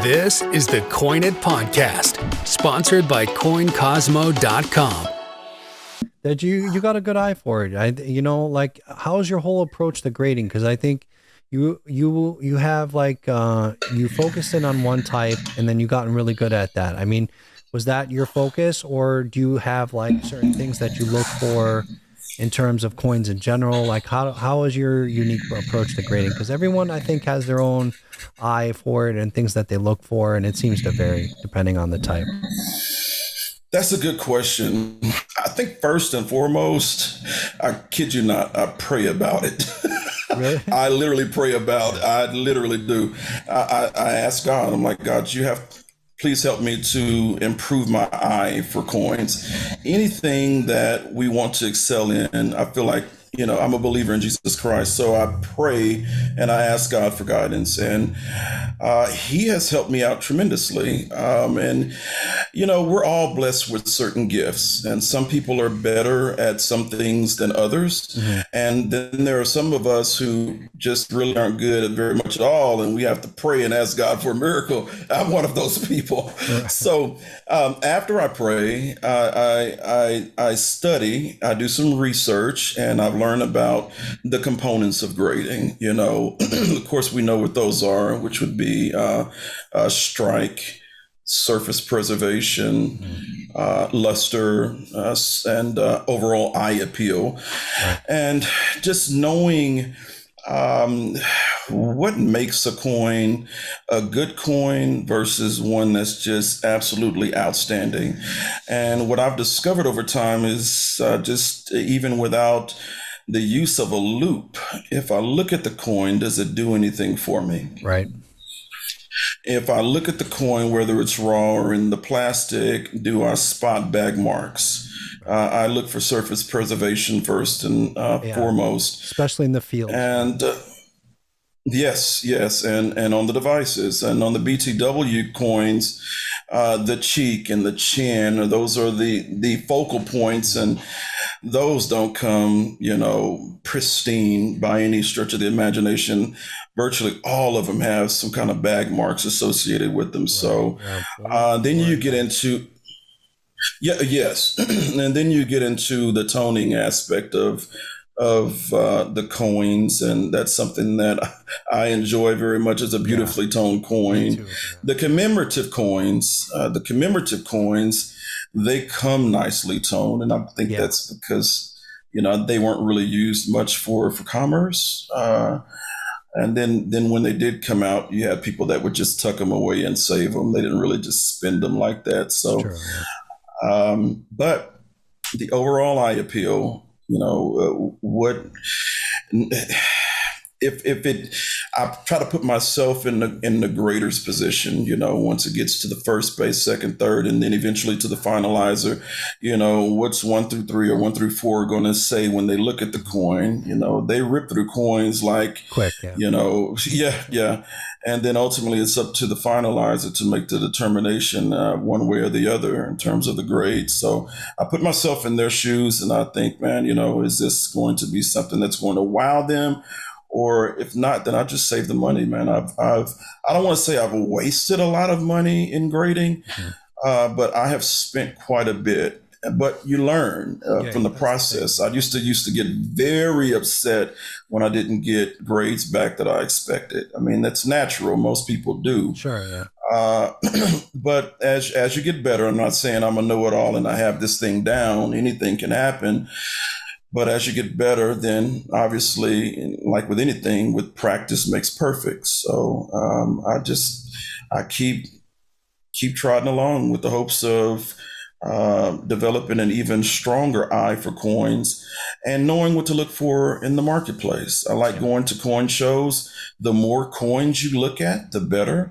This is the Coin It Podcast, sponsored by coincosmo.com. That you got a good eye for it. How's your whole approach to grading? Because I think you have you focused in on one type and then you gotten really good at that. I mean, was that your focus, or do you have certain things that you look for in terms of coins in general? How is your unique approach to grading? Because everyone, I think, has their own eye for it and things that they look for, and it seems to vary depending on the type. That's a good question. I think first and foremost, I kid you not, I pray about it. Really? I literally pray about it. I literally do. I ask God, I'm like, God, please help me to improve my eye for coins. Anything that we want to excel in, I feel like, I'm a believer in Jesus Christ. So I pray and I ask God for guidance, and he has helped me out tremendously. We're all blessed with certain gifts, and some people are better at some things than others. Mm-hmm. And then there are some of us who just really aren't good at very much at all, and we have to pray and ask God for a miracle. I'm one of those people. So after I pray, I study, I do some research, and I've learned about the components of grading. Of course, we know what those are, which would be strike, surface preservation, luster, and overall eye appeal. Right. And just knowing what makes a coin a good coin versus one that's just absolutely outstanding. And what I've discovered over time is just even without the use of a loop, if I look at the coin, does it do anything for me? Right. If I look at the coin, whether it's raw or in the plastic, do I spot bag marks? I look for surface preservation first and foremost. Especially in the field. And yes. And on the devices. And on the BTW coins, the cheek and the chin, those are the focal points, and those don't come, pristine by any stretch of the imagination. Virtually all of them have some kind of bag marks associated with them. Right. So then you get into, and then you get into the toning aspect of the coins, and that's something that I enjoy very much. As a beautifully toned coin. Too, yeah. The commemorative coins, they come nicely toned, and I think that's because they weren't really used much for commerce. And then when they did come out, you had people that would just tuck them away and save them. They didn't really just spend them like that. So, but the overall eye appeal, I try to put myself in the grader's position, once it gets to the first base, second, third, and then eventually to the finalizer, what's 1 through 3 or 1 through 4 going to say when they look at the coin. They rip through coins like quick, and then ultimately it's up to the finalizer to make the determination one way or the other in terms of the grade. So I put myself in their shoes, and I think, man, is this going to be something that's going to wow them? Or if not, then I just save the money, man. I don't want to say I've wasted a lot of money in grading, but I have spent quite a bit. But you learn from the process. I used to get very upset when I didn't get grades back that I expected. I mean, that's natural. Most people do. Sure, yeah. But as you get better, I'm not saying I'm a know-it-all and I have this thing down. Anything can happen. But as you get better, then obviously, like with anything, with practice makes perfect. So I keep trotting along with the hopes of developing an even stronger eye for coins and knowing what to look for in the marketplace. I like going to coin shows. The more coins you look at, the better.